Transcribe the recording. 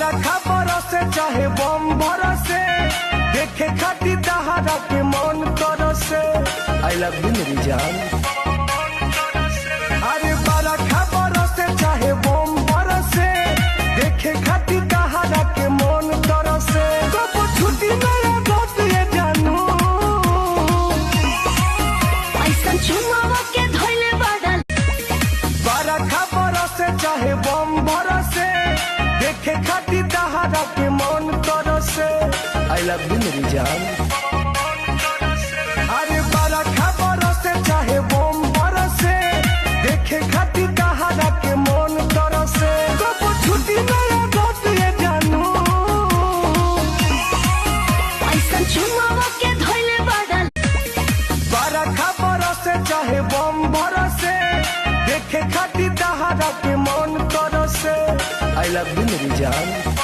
बरखा बरसे चाहे बम बरसे, देखे खाती दहाड़ा के मन तरसे। आई लव यू मेरी जान। अरे बरखा बरसे चाहे बम बरसे, देखे खाती दहाड़ा के मन तरसे। कब छुट्टी मेरा दोस्त ये जानू, ऐसा चुमावा के धोइले बादल। बरखा बरसे चाहे बम बरसे, देखे खाती दहाड़ा के मन तरसे। आई लव यू मेरी जान। अरे बरखा बरसे चाहे बम बरसे, देखे खाती दहाड़ा के मन तरसे। कब छुट्टी मेरा दोस्त ये जानू, ऐसा चुमावा के धोइले बादल। बरखा बरसे चाहे बम बरसे, देखे खाती दहाड़ा के मन तरसे। आई लव यू मेरी जान।